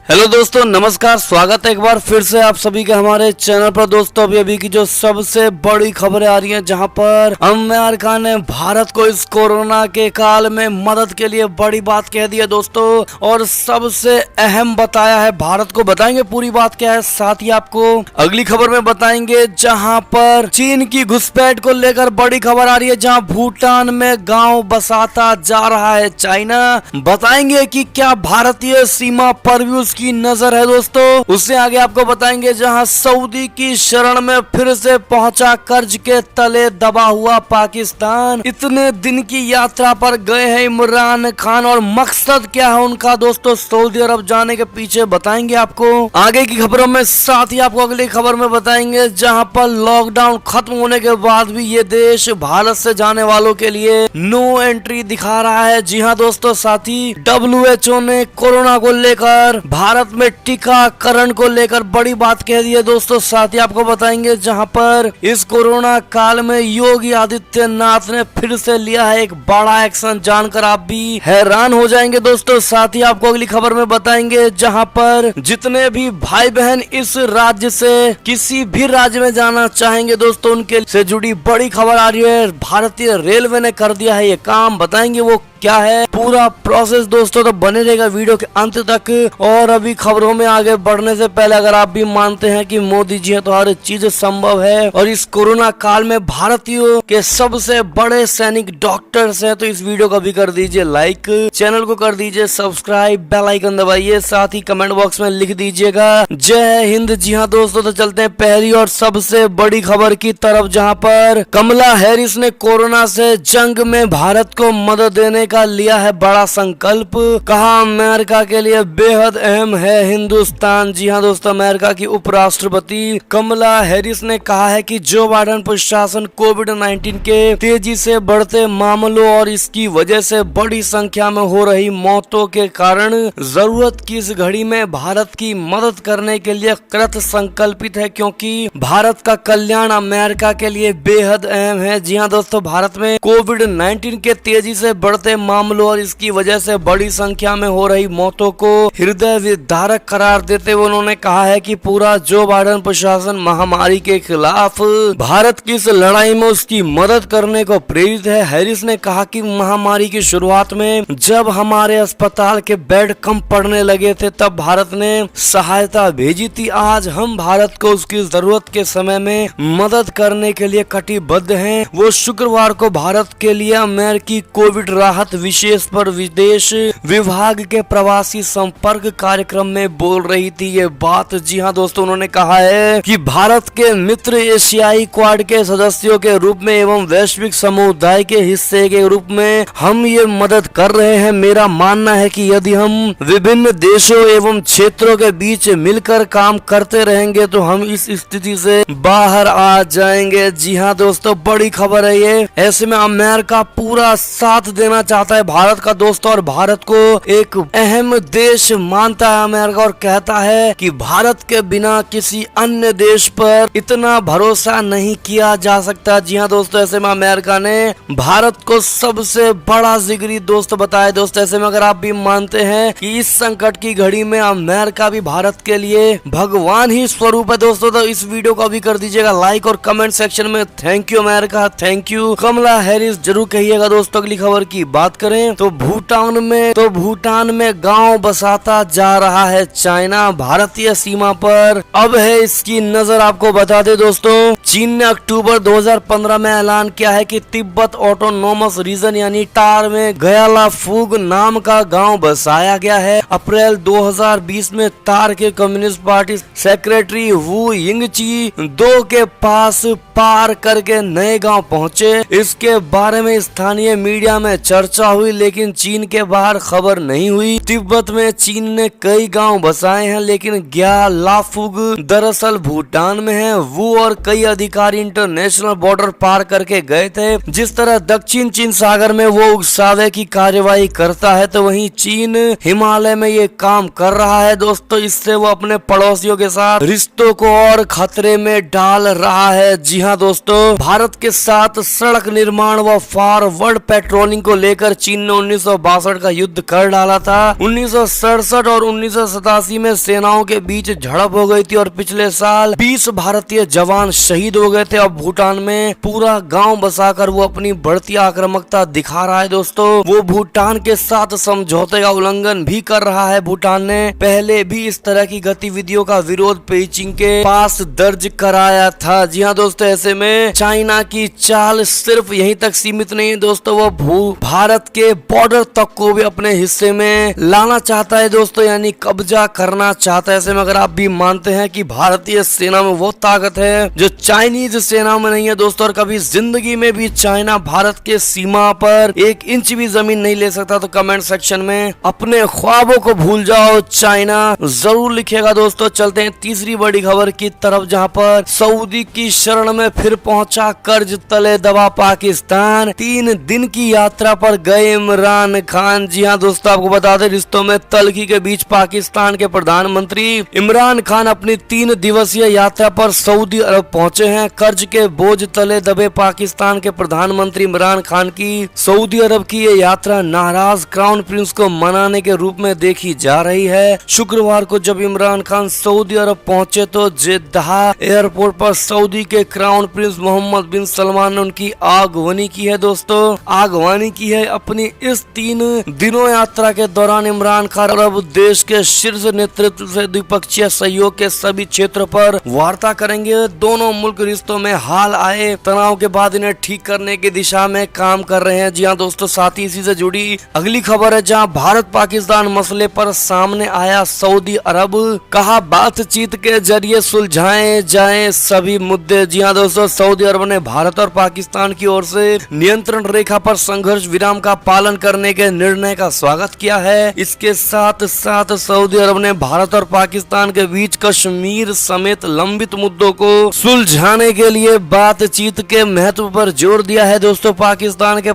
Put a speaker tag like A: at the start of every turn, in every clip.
A: Hello दोस्तों, नमस्कार। स्वागत है एक बार फिर से आप सभी के हमारे चैनल पर। दोस्तों अभी की जो सबसे बड़ी खबरें आ रही हैं, जहां पर अमेरिका ने भारत को इस कोरोना के काल में मदद के लिए बड़ी बात कह दी है दोस्तों, और सबसे अहम बताया है। भारत को बताएंगे पूरी बात क्या है, साथ ही आपको अगली खबर में बताएंगे जहां पर चीन की घुसपैठ को लेकर बड़ी खबर आ रही है, जहां भूटान में गाँव बसाता जा रहा है चाइना। बताएंगे कि क्या भारतीय सीमा पर भी उसकी नजर है दोस्तों। उससे आगे आपको बताएंगे जहां सऊदी की शरण में फिर से पहुंचा कर्ज के तले दबा हुआ पाकिस्तान। इतने दिन की यात्रा पर गए हैं इमरान खान, और मकसद क्या है उनका दोस्तों सऊदी अरब जाने के पीछे बताएंगे आपको आगे की खबरों में। साथ ही आपको अगली खबर में बताएंगे जहां पर लॉकडाउन खत्म होने के बाद भी ये देश भारत से जाने वालों के लिए नो एंट्री दिखा रहा है। जी हाँ दोस्तों, साथ ही WHO ने कोरोना को लेकर भारत में टीकाकरण को लेकर बड़ी बात कह दी है दोस्तों। साथ ही आपको बताएंगे जहां पर इस कोरोना काल में योगी आदित्यनाथ ने फिर से लिया है एक बड़ा एक्शन, जानकर आप भी हैरान हो जाएंगे दोस्तों। साथ ही आपको अगली खबर में बताएंगे जहां पर जितने भी भाई बहन इस राज्य से किसी भी राज्य में जाना चाहेंगे दोस्तों, उनके से जुड़ी बड़ी खबर आ रही है। भारतीय रेलवे ने कर दिया है ये काम, बताएंगे वो क्या है पूरा प्रोसेस दोस्तों, तो बने रहेगा वीडियो के अंत तक। और अभी खबरों में आगे बढ़ने से पहले अगर आप भी मानते हैं कि मोदी जी है तो हर चीज संभव है, और इस कोरोना काल में भारतीयों के सबसे बड़े सैनिक डॉक्टर्स हैं, तो इस वीडियो को भी कर दीजिए लाइक, चैनल को कर दीजिए सब्सक्राइब, बेल आइकन दबाइए, साथ ही कमेंट बॉक्स में लिख दीजिएगा जय हिंद। जी हाँ दोस्तों, तो चलते हैं पहली और सबसे बड़ी खबर की तरफ, जहाँ पर कमला हैरिस ने कोरोना से जंग में भारत को मदद देने का लिया है बड़ा संकल्प। कहा अमेरिका के लिए बेहद अहम है हिंदुस्तान। जी हाँ दोस्तों, अमेरिका की उपराष्ट्रपति कमला हैरिस ने कहा है कि जो बाइडेन प्रशासन कोविड-19 के तेजी से बढ़ते मामलों और इसकी वजह से बड़ी संख्या में हो रही मौतों के कारण जरूरत की इस घड़ी में भारत की मदद करने के लिए कृत संकल्पित है, क्योंकि भारत का कल्याण अमेरिका के लिए बेहद अहम है। जी हाँ दोस्तों, भारत में कोविड-19 के तेजी से बढ़ते मामलों और इसकी वजह से बड़ी संख्या में हो रही मौतों को हृदय विदारक करार देते हुए उन्होंने कहा है कि पूरा जो बाइडेन प्रशासन महामारी के खिलाफ भारत की इस लड़ाई में उसकी मदद करने को प्रेरित है। हैरिस ने कहा कि महामारी की शुरुआत में जब हमारे अस्पताल के बेड कम पड़ने लगे थे तब भारत ने सहायता भेजी थी। आज हम भारत को उसकी जरूरत के समय में मदद करने के लिए कटिबद्ध हैं। वो शुक्रवार को भारत के लिए अमेरिकी कोविड राहत विशेष पर विदेश विभाग के प्रवासी संपर्क कार्यक्रम में बोल रही थी ये बात। जी हाँ दोस्तों, उन्होंने कहा है कि भारत के मित्र एशियाई क्वाड के सदस्यों के रूप में एवं वैश्विक समुदाय के हिस्से के रूप में हम ये मदद कर रहे हैं। मेरा मानना है कि यदि हम विभिन्न देशों एवं क्षेत्रों के बीच मिलकर काम करते रहेंगे तो हम इस स्थिति से बाहर आ जाएंगे। जी हाँ दोस्तों, बड़ी खबर है ये। ऐसे में अमेरिका पूरा साथ देना चाहता है भारत का दोस्तों, और भारत को एक अहम देश मानता है अमेरिका, और कहता है कि भारत के बिना किसी अन्य देश पर इतना भरोसा नहीं किया जा सकता। जी हाँ दोस्तों, ऐसे में अमेरिका ने भारत को सबसे बड़ा जिगरी दोस्त बताया दोस्तों। ऐसे में अगर आप भी मानते हैं कि इस संकट की घड़ी में अमेरिका भी भारत के लिए भगवान ही स्वरूप है दोस्तों, तो इस वीडियो को अभी कर दीजिएगा लाइक और कमेंट सेक्शन में thank you America, thank you Kamala Harris जरूर कहिएगा दोस्तों। अगली खबर की बात करें तो भूटान में गांव बसाता जा रहा है चाइना। भारतीय सीमा पर अब है इसकी नजर। आपको बता दे दोस्तों, चीन ने अक्टूबर 2015 में ऐलान किया है कि तिब्बत ऑटोनोमस रीजन यानी टार में गयालाफूग नाम का गांव बसाया गया है। अप्रैल 2020 में तार के कम्युनिस्ट पार्टी सेक्रेटरी वू यिंगची 2 के पास पार करके नए गांव पहुंचे। इसके बारे में स्थानीय मीडिया में चर्चा हुई, लेकिन चीन के बाहर खबर नहीं हुई। तिब्बत में चीन ने कई गांव बसाए हैं, लेकिन गयालाफूग दरअसल भूटान में है। वो और कई अधिकारी इंटरनेशनल बॉर्डर पार करके गए थे। जिस तरह दक्षिण चीन सागर में वो उकसावे की कार्यवाही करता है, तो वहीं चीन हिमालय में ये काम कर रहा है दोस्तों। इससे वो अपने पड़ोसियों के साथ रिश्तों को और खतरे में डाल रहा है। जी हाँ दोस्तों, भारत के साथ सड़क निर्माण व फॉरवर्ड पेट्रोलिंग को लेकर लेकर चीन ने 1962 का युद्ध कर डाला था। 1967 और 1987 में सेनाओं के बीच झड़प हो गई थी और पिछले साल 20 भारतीय जवान शहीद हो गए थे। अब भूटान में पूरा गांव बसाकर वो अपनी बढ़ती आक्रामकता दिखा रहा है दोस्तों। वो भूटान के साथ समझौते का उल्लंघन भी कर रहा है। भूटान ने पहले भी इस तरह की गतिविधियों का विरोध पेइचिंग के पास दर्ज कराया था। जी हाँ दोस्तों, ऐसे में चाइना की चाल सिर्फ यहीं तक सीमित नहीं है दोस्तों, वो भारत के बॉर्डर तक को भी अपने हिस्से में लाना चाहता है दोस्तों, यानी कब्जा करना चाहता है। ऐसे में अगर आप भी मानते हैं कि भारतीय सेना में वो ताकत है जो चाइनीज सेना में नहीं है दोस्तों, और कभी जिंदगी में भी चाइना भारत के सीमा पर 1 इंच भी जमीन नहीं ले सकता, तो कमेंट सेक्शन में अपने ख्वाबों को भूल जाओ चाइना जरूर लिखेगा दोस्तों। चलते हैं तीसरी बड़ी खबर की तरफ, जहां पर सऊदी की शरण में फिर पहुंचा कर्ज तले दबा पाकिस्तान। 3 दिन की यात्रा पर गए इमरान खान। जी हाँ दोस्तों, आपको बता दें रिश्तों में तल्खी के बीच पाकिस्तान के प्रधानमंत्री इमरान खान अपनी 3 दिवसीय यात्रा पर सऊदी अरब पहुंचे हैं। कर्ज के बोझ तले दबे पाकिस्तान के प्रधानमंत्री इमरान खान की सऊदी अरब की ये यात्रा नाराज क्राउन प्रिंस को मनाने के रूप में देखी जा रही है। शुक्रवार को जब इमरान खान सऊदी अरब पहुंचे तो जेद्दाह एयरपोर्ट पर सऊदी के क्राउन प्रिंस मोहम्मद बिन सलमान ने उनकी आगवानी की है दोस्तों। आगवानी की है। अपनी इस 3 दिनों यात्रा के दौरान इमरान खान अरब देश के शीर्ष नेतृत्व से द्विपक्षीय सहयोग के सभी क्षेत्रों पर वार्ता करेंगे। दोनों मुल्क रिश्तों में हाल आए तनाव के बाद इन्हें ठीक करने की दिशा में काम कर रहे हैं। जी हाँ दोस्तों, साथ ही इसी से जुड़ी अगली खबर है, जहां भारत पाकिस्तान मसले पर सामने आया सऊदी अरब, कहा बातचीत के जरिए सुलझाए जाए सभी मुद्दे। जी हाँ दोस्तों, सऊदी अरब ने भारत और पाकिस्तान की ओर से नियंत्रण रेखा पर संघर्ष विराम का पालन करने के निर्णय का स्वागत किया है। इसके साथ साथ सऊदी अरब ने भारत और पाकिस्तान के बीच कश्मीर समेत लंबित मुद्दों को सुलझाने के लिए बातचीत के महत्व पर जोर दिया है दोस्तों। पाकिस्तान के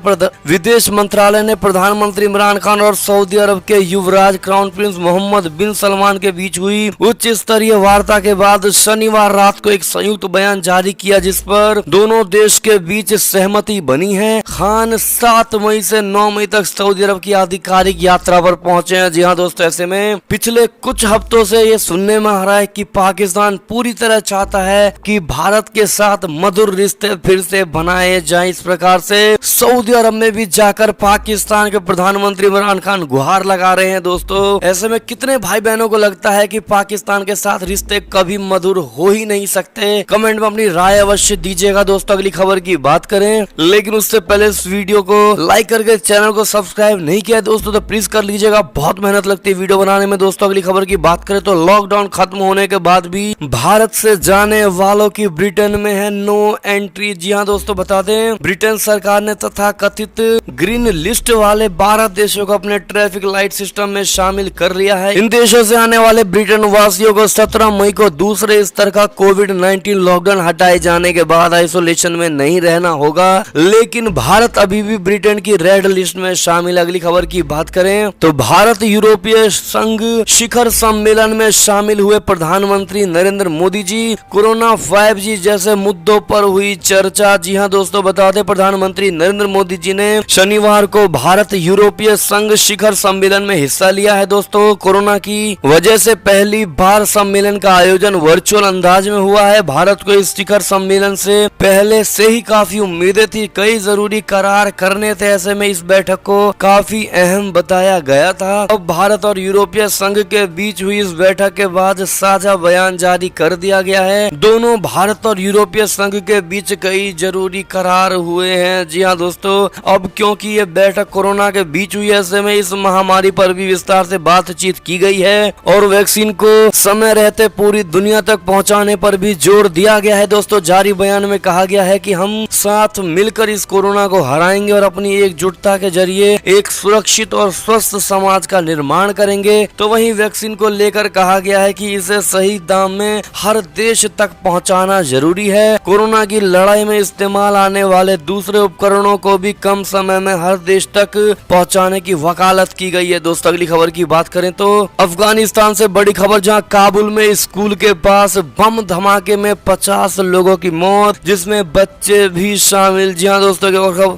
A: विदेश मंत्रालय ने प्रधानमंत्री इमरान खान और सऊदी अरब के युवराज क्राउन प्रिंस मोहम्मद बिन सलमान के बीच हुई उच्च स्तरीय वार्ता के बाद शनिवार रात को एक संयुक्त बयान जारी किया, जिस पर दोनों देश के बीच सहमति बनी है। खान 7 मई से 9 मई तक सऊदी अरब की आधिकारिक यात्रा पर पहुंचे हैं। जी हाँ दोस्तों, ऐसे में पिछले कुछ हफ्तों से ये सुनने में आ रहा है कि पाकिस्तान पूरी तरह चाहता है कि भारत के साथ मधुर रिश्ते फिर से बनाए जाएं। इस प्रकार से सऊदी अरब में भी जाकर पाकिस्तान के प्रधानमंत्री इमरान खान गुहार लगा रहे हैं दोस्तों। ऐसे में कितने भाई बहनों को लगता है कि पाकिस्तान के साथ रिश्ते कभी मधुर हो ही नहीं सकते? कमेंट में अपनी राय अवश्य दीजिएगा दोस्तों। अगली खबर की बात करें, लेकिन उससे पहले इस वीडियो को लाइक करके चैनल को सब्सक्राइब नहीं किया दोस्तों तो प्लीज कर लीजिएगा, बहुत मेहनत लगती है वीडियो बनाने में दोस्तों। अगली खबर की बात करें तो लॉकडाउन खत्म होने के बाद भी भारत से जाने वालों की ब्रिटेन में है नो एंट्री। जी हाँ दोस्तों, बता दें ब्रिटेन सरकार ने तथा कथित ग्रीन लिस्ट वाले 12 देशों को अपने ट्रैफिक लाइट सिस्टम में शामिल कर लिया है। इन देशों से आने वाले ब्रिटेन वासियों को 17 मई को दूसरे स्तर का कोविड-19 लॉकडाउन हटाए जाने के बाद आइसोलेशन में नहीं रहना होगा, लेकिन भारत अभी भी ब्रिटेन की रेड लिस्ट में शामिल। अगली खबर की बात करें तो भारत यूरोपीय संघ शिखर सम्मेलन में शामिल हुए प्रधानमंत्री नरेंद्र मोदी जी। कोरोना 5G जैसे मुद्दों पर हुई चर्चा। जी हाँ दोस्तों, बता दें प्रधानमंत्री नरेंद्र मोदी जी ने शनिवार को भारत यूरोपीय संघ शिखर सम्मेलन में हिस्सा लिया है दोस्तों। कोरोना की वजह से पहली बार सम्मेलन का आयोजन वर्चुअल अंदाज में हुआ है। भारत को इस शिखर सम्मेलन से पहले से ही काफी उम्मीदें थी, कई जरूरी करार करने थे। ऐसे में इस बैठक को काफी अहम बताया गया था। अब भारत और यूरोपीय संघ के बीच हुई इस बैठक के बाद साझा बयान जारी कर दिया गया है। दोनों भारत और यूरोपीय संघ के बीच कई जरूरी करार हुए हैं। जी हाँ दोस्तों, अब क्योंकि ये बैठक कोरोना के बीच हुई है, ऐसे में इस महामारी पर भी विस्तार से बातचीत की गई है और वैक्सीन को समय रहते पूरी दुनिया तक पहुंचाने पर भी जोर दिया गया है दोस्तों। जारी बयान में कहा गया है कि हम साथ मिलकर इस कोरोना को हराएंगे और अपनी एकजुटता के जरिए एक सुरक्षित और स्वस्थ समाज का निर्माण करेंगे। तो वहीं वैक्सीन को लेकर कहा गया है कि इसे सही दाम में हर देश तक पहुंचाना जरूरी है। कोरोना की लड़ाई में इस्तेमाल आने वाले दूसरे उपकरणों को भी कम समय में हर देश तक पहुंचाने की वकालत की गई है दोस्तों। अगली खबर की बात करें तो अफगानिस्तान से बड़ी खबर, जहां काबुल में स्कूल के पास बम धमाके में 50 लोगों की मौत, जिसमें बच्चे भी शामिल। जी हाँ दोस्तों,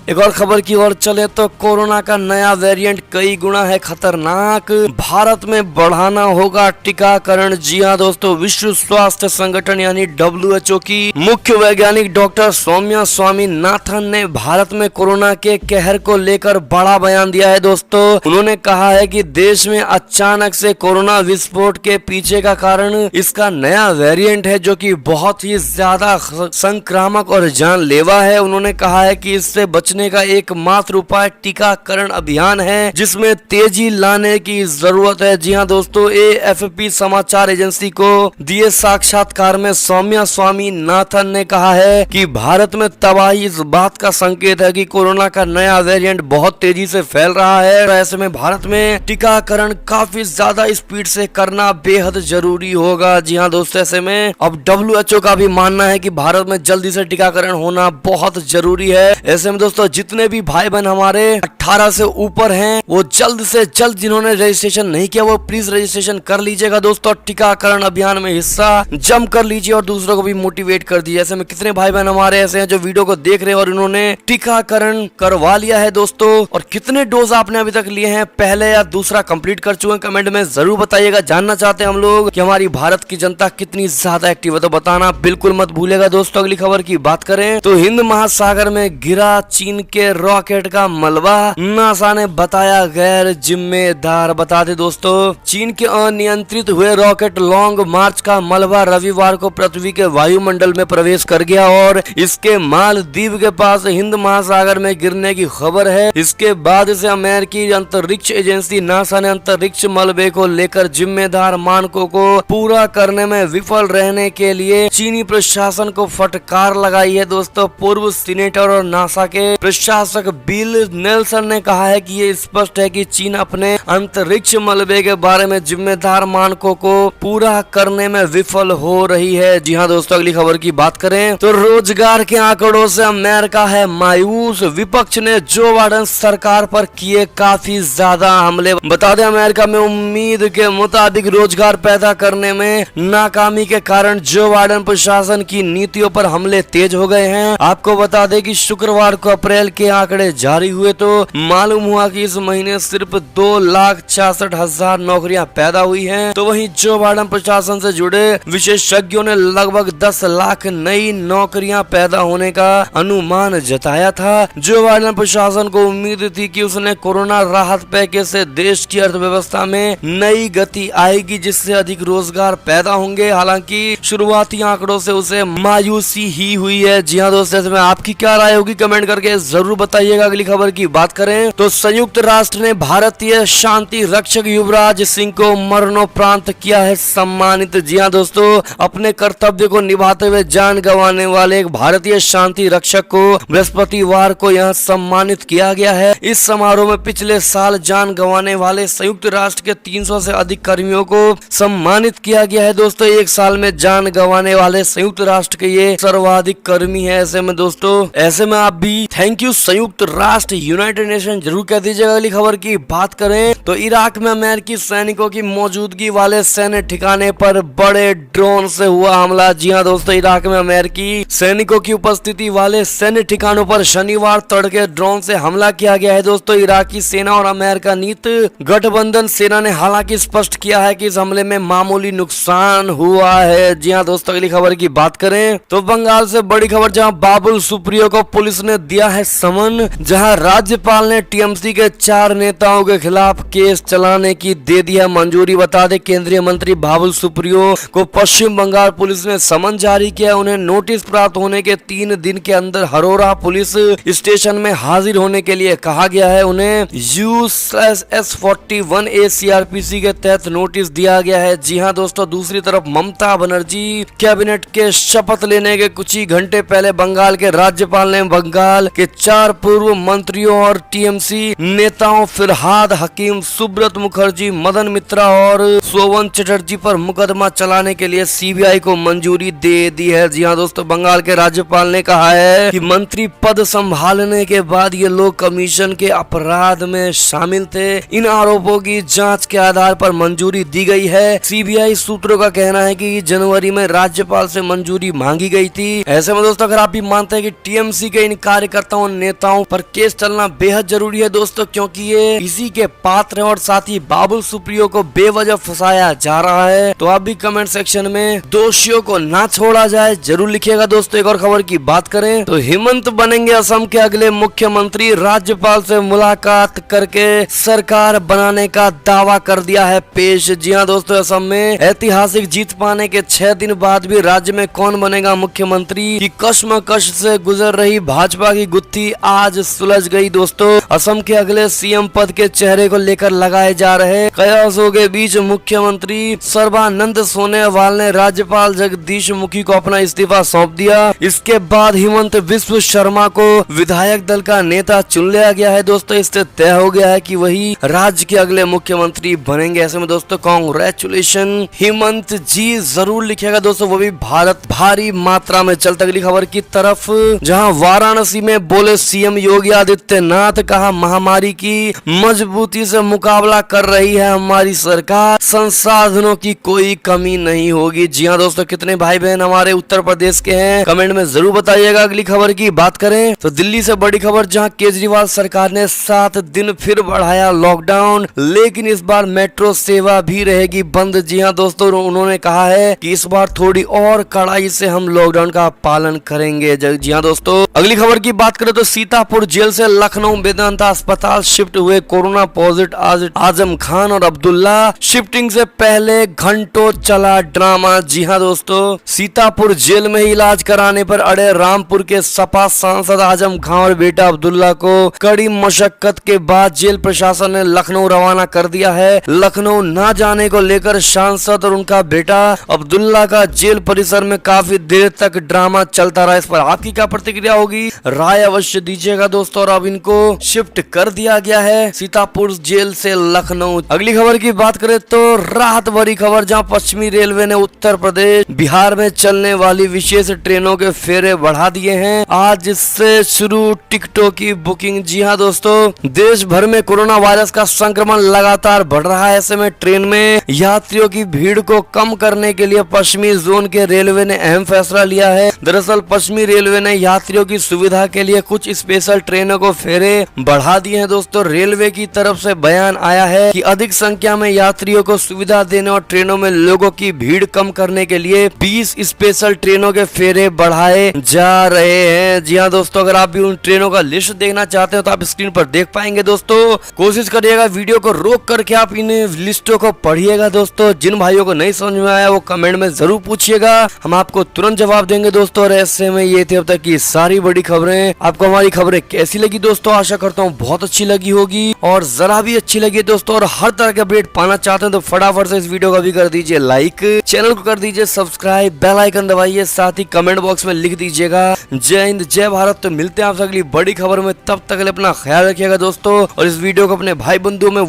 A: एक और खबर की ओर चल चले तो कोरोना का नया वेरिएंट कई गुना है खतरनाक, भारत में बढ़ाना होगा टीकाकरण। जी हाँ दोस्तों, विश्व स्वास्थ्य संगठन यानी WHO की मुख्य वैज्ञानिक डॉक्टर सौम्या स्वामीनाथन ने भारत में कोरोना के कहर को लेकर बड़ा बयान दिया है। दोस्तों, उन्होंने कहा है कि देश में अचानक से कोरोना विस्फोट के पीछे का कारण इसका नया वेरिएंट है, जो कि बहुत ही ज्यादा संक्रामक और जानलेवा है। उन्होंने कहा है कि इससे बचने का एकमात्र उपाय टीकाकरण अभियान है, जिसमें तेजी लाने की जरूरत है। जी हाँ दोस्तों, AFP समाचार एजेंसी को दिए साक्षात्कार में सौम्या स्वामीनाथन ने कहा है कि भारत में तबाही इस बात का संकेत है कि कोरोना का नया वेरिएंट बहुत तेजी से फैल रहा है। ऐसे में भारत में टीकाकरण काफी ज्यादा स्पीड से करना बेहद जरूरी होगा। जी हाँ दोस्तों, ऐसे में अब WHO का भी मानना है कि भारत में जल्दी से टीकाकरण होना बहुत जरूरी है। ऐसे में दोस्तों, जितने भी भाई बहन हमारे 18 से ऊपर हैं, वो जल्द से जल्द जिन्होंने रजिस्ट्रेशन नहीं किया वो प्लीज रजिस्ट्रेशन कर लीजिएगा दोस्तों। टीकाकरण अभियान में हिस्सा जम कर लीजिए और दूसरों को भी मोटिवेट कर दीजिए। ऐसे में कितने भाई बहन हमारे ऐसे हैं जो वीडियो को देख रहे हैं और इन्होंने टीकाकरण करवा लिया है दोस्तों, और कितने डोज आपने अभी तक लिए हैं, पहले या दूसरा कंप्लीट कर चुके हैं, कमेंट में जरूर बताइएगा। जानना चाहते हैं हम लोग कि हमारी भारत की जनता कितनी ज्यादा एक्टिव है, तो बताना बिल्कुल मत भूलेगा दोस्तों। अगली खबर की बात करें तो हिंद महासागर में गिरा चीन के रॉकेट का मलबा, नासा ने बताया गैर जिम्मेदार। बता दे दोस्तों, चीन के अनियंत्रित हुए रॉकेट लॉन्ग मार्च का मलबा रविवार को पृथ्वी के वायुमंडल में प्रवेश कर गया और इसके मालदीव के पास हिंद महासागर में गिरने की खबर है। इसके बाद से अमेरिकी अंतरिक्ष एजेंसी नासा ने अंतरिक्ष मलबे को लेकर जिम्मेदार मानकों को पूरा करने में विफल रहने के लिए चीनी प्रशासन को फटकार लगाई है दोस्तों। पूर्व सीनेटर और नासा के प्रशासक बिल नेल्सन ने कहा है कि ये स्पष्ट है कि चीन अपने अंतरिक्ष मलबे के बारे में जिम्मेदार मानकों को पूरा करने में विफल हो रही है। जी हाँ दोस्तों, अगली खबर की बात करें तो रोजगार के आंकड़ों से अमेरिका है मायूस, विपक्ष ने जो बाइडेन सरकार पर किए काफी ज्यादा हमले। बता दें, अमेरिका में उम्मीद के मुताबिक रोजगार पैदा करने में नाकामी के कारण जो बाइडेन प्रशासन की नीतियों पर हमले तेज हो गए हैं। आपको बता दें कि शुक्रवार को अप्रैल के आंकड़े जारी हुए तो मालूम हुआ कि इस महीने सिर्फ 2,66,000 नौकरियां पैदा हुई हैं। तो वहीं जो बाइडेन प्रशासन से जुड़े विशेषज्ञों ने लगभग 10 लाख नई नौकरियां पैदा होने का अनुमान जताया था। जो बाइडेन प्रशासन को उम्मीद थी कि उसने कोरोना राहत पैकेज से देश की अर्थव्यवस्था में नई गति आएगी, जिससे अधिक रोजगार पैदा होंगे। हालांकि शुरुआती आंकड़ों से उसे मायूसी ही हुई है। जी हाँ दोस्तों, इसमें आपकी क्या राय होगी कमेंट करके जरूर बताइएगा। अगली खबर की बात करें तो संयुक्त राष्ट्र ने भारतीय शांति रक्षक युवराज सिंह को मरणोपरांत किया है सम्मानित। जी हाँ दोस्तों, अपने कर्तव्य को निभाते हुए जान गंवाने वाले एक भारतीय शांति रक्षक को बृहस्पतिवार को यहाँ सम्मानित किया गया है। इस समारोह में पिछले साल जान गंवाने वाले संयुक्त राष्ट्र के 300 से अधिक कर्मियों को सम्मानित किया गया है। दोस्तों, एक साल में जान गंवाने वाले संयुक्त राष्ट्र के ये सर्वाधिक कर्मी है। ऐसे में दोस्तों, ऐसे में आप भी थैंक यू संयुक्त राष्ट्र यूनाइटेड नेशन जरूर कह दीजिएगा। अगली खबर की बात करें तो इराक में अमेरिकी सैनिकों की मौजूदगी वाले सैन्य ठिकाने पर बड़े ड्रोन से हुआ हमला। जी हाँ दोस्तों, इराक में अमेरिकी सैनिकों की उपस्थिति वाले सैन्य ठिकानों पर शनिवार तड़के ड्रोन से हमला किया गया है। दोस्तों, इराकी सेना और अमेरिका नीत गठबंधन सेना ने हालांकि स्पष्ट किया है कि इस हमले में मामूली नुकसान हुआ है। जी हाँ दोस्तों, अगली खबर की बात करें तो बंगाल से बड़ी खबर, जहां बाबुल सुप्रियो को पुलिस ने दिया है समन। जहां राज्यपाल ने TMC के 4 नेताओं के खिलाफ केस चलाने की दे दिया मंजूरी। बता दें, केंद्रीय मंत्री बाबुल सुप्रियो को पश्चिम बंगाल पुलिस ने समन जारी किया। उन्हें नोटिस प्राप्त होने के 3 दिन के अंदर हरोरा पुलिस स्टेशन में हाजिर होने के लिए कहा गया है। उन्हें U/S41A CRPC के तहत नोटिस दिया गया है। जी हाँ दोस्तों, दूसरी तरफ ममता बनर्जी कैबिनेट के शपथ लेने के कुछ ही घंटे पहले बंगाल के राज्यपाल ने बंगाल के 4 पूर्व मंत्रियों और TMC नेताओं फिरहाद हकीम, सुब्रत मुखर्जी, मदन मित्रा और सोवन चटर्जी पर मुकदमा चलाने के लिए CBI को मंजूरी दे दी है। जी हाँ दोस्तों, बंगाल के राज्यपाल ने कहा है कि मंत्री पद संभालने के बाद ये लोग कमीशन के अपराध में शामिल थे। इन आरोपों की जांच के आधार पर मंजूरी दी गई है। CBI सूत्रों का कहना है कि जनवरी में राज्यपाल से मंजूरी मांगी गई थी। ऐसे में दोस्तों, अगर आप भी मानते हैं कि TMC के इन कार्यकर्ताओं नेताओं पर केस केस चलना बेहद जरूरी है दोस्तों, क्योंकि ये इसी के पात्र है और साथ ही बाबुल सुप्रियो को बेवजह फंसाया जा रहा है। तो आप भी कमेंट सेक्शन में दोषियों को ना छोड़ा जाए जरूर लिखिएगा दोस्तों। एक और खबर की बात करें तो हेमंत बनेंगे असम के अगले मुख्यमंत्री। राज्यपाल से मुलाकात करके सरकार बनाने का दावा कर दिया है पेश। जी हाँ दोस्तों, असम में ऐतिहासिक जीत पाने के 6 दिन बाद भी राज्य में कौन बनेगा मुख्यमंत्री की कश्मकश से गुजर रही भाजपा की गुत्थी आज सुलझ गई दोस्तों। असम के अगले सीएम पद के चेहरे को लेकर लगाए जा रहे कयासों के बीच मुख्यमंत्री सर्बानंद सोनोवाल ने राज्यपाल जगदीश मुखी को अपना इस्तीफा सौंप दिया। इसके बाद हेमंत बिस्व शर्मा को विधायक दल का नेता चुन लिया गया है दोस्तों। इससे तय हो गया है कि वही राज्य के अगले मुख्यमंत्री बनेंगे। ऐसे में दोस्तों कांग्रेचुलेशन हेमंत जी जरूर लिखेगा दोस्तों, वो भी भारत भारी मात्रा में। चलते अगली खबर की तरफ, जहां वाराणसी में बोले सीएम योगी आदित्यनाथ, कहा महामारी की मजबूती से मुकाबला कर रही है हमारी सरकार, संसाधनों की कोई कमी नहीं होगी। जी हाँ दोस्तों, कितने भाई बहन हमारे उत्तर प्रदेश के हैं कमेंट में जरूर बताइएगा। अगली खबर की बात करें तो दिल्ली से बड़ी खबर, जहां केजरीवाल सरकार ने 7 दिन फिर बढ़ाया लॉकडाउन, लेकिन इस बार मेट्रो सेवा भी रहेगी बंद। जी हाँ दोस्तों, उन्होंने कहा है कि इस बार थोड़ी और कड़ाई से हम लॉकडाउन का पालन करेंगे। जी हाँ दोस्तों, अगली खबर की बात करें तो सीतापुर जेल से लखनऊ वेदांता अस्पताल शिफ्ट हुए कोरोना पॉजिटिव आजम खान और अब्दुल्ला। शिफ्टिंग से पहले घंटों चला ड्रामा। जी हाँ दोस्तों, सीतापुर जेल में इलाज कराने पर अड़े रामपुर के सपा सांसद आजम खान और बेटा अब्दुल्ला को कड़ी मशक्कत के बाद जेल प्रशासन ने लखनऊ रवाना कर दिया है। लखनऊ न जाने को लेकर सांसद और उनका बेटा अब्दुल्ला का जेल परिसर में काफी देर तक ड्रामा चलता रहा। इस पर आपकी क्या प्रतिक्रिया होगी, राय अवश्य दीजिएगा दोस्तों। और अब इनको शिफ्ट कर दिया गया है सीतापुर जेल से लखनऊ। अगली खबर की बात करें तो राहत भरी खबर, जहां पश्चिमी रेलवे ने उत्तर प्रदेश बिहार में चलने वाली विशेष ट्रेनों के फेरे बढ़ा दिए हैं। आज से शुरू टिकटों की बुकिंग। जी हाँ दोस्तों, देश भर में कोरोना वायरस का संक्रमण लगातार बढ़ रहा है। ऐसे में ट्रेन में यात्रियों की भीड़ को कम करने के लिए पश्चिमी जोन के रेलवे ने अहम फैसला लिया है। दरअसल पश्चिमी रेलवे ने यात्रियों की सुविधा के लिए कुछ स्पेशल ट्रेनों को फेरे बढ़ा दिए हैं दोस्तों। रेलवे की तरफ से बयान आया है कि अधिक संख्या में यात्रियों को सुविधा देने और ट्रेनों में लोगों की भीड़ कम करने के लिए 20 स्पेशल ट्रेनों के फेरे बढ़ाए जा रहे हैं। जी हाँ दोस्तों, अगर आप भी उन ट्रेनों का लिस्ट देखना चाहते हो तो आप स्क्रीन पर देख पाएंगे दोस्तों। कोशिश करिएगा वीडियो को रोक करके आप इन लिस्टों को पढ़िएगा दोस्तों। जिन भाइयों को नहीं समझ में आया वो कमेंट में जरूर पूछिएगा, हम आपको तुरंत जवाब देंगे दोस्तों। और ऐसे में ये थे अब तक की सारी बड़ी खबरें। आपको हमारी खबरें कैसी लगी दोस्तों, आशा करता हूँ बहुत अच्छी लगी होगी और जरा भी अच्छी लगी दोस्तों। और हर तरह के अपडेट पाना चाहते हैं तो फटाफट से इस वीडियो को भी कर दीजिए लाइक, चैनल को कर दीजिए सब्सक्राइब, बेल आइकन दबाइए, साथ ही कमेंट बॉक्स में लिख दीजिएगा जय हिंद जय भारत। तो मिलते हैं आपसे अगली बड़ी खबर में, तब तक के लिए अपना ख्याल रखिएगा दोस्तों। और इस वीडियो को अपने भाई बंधुओं में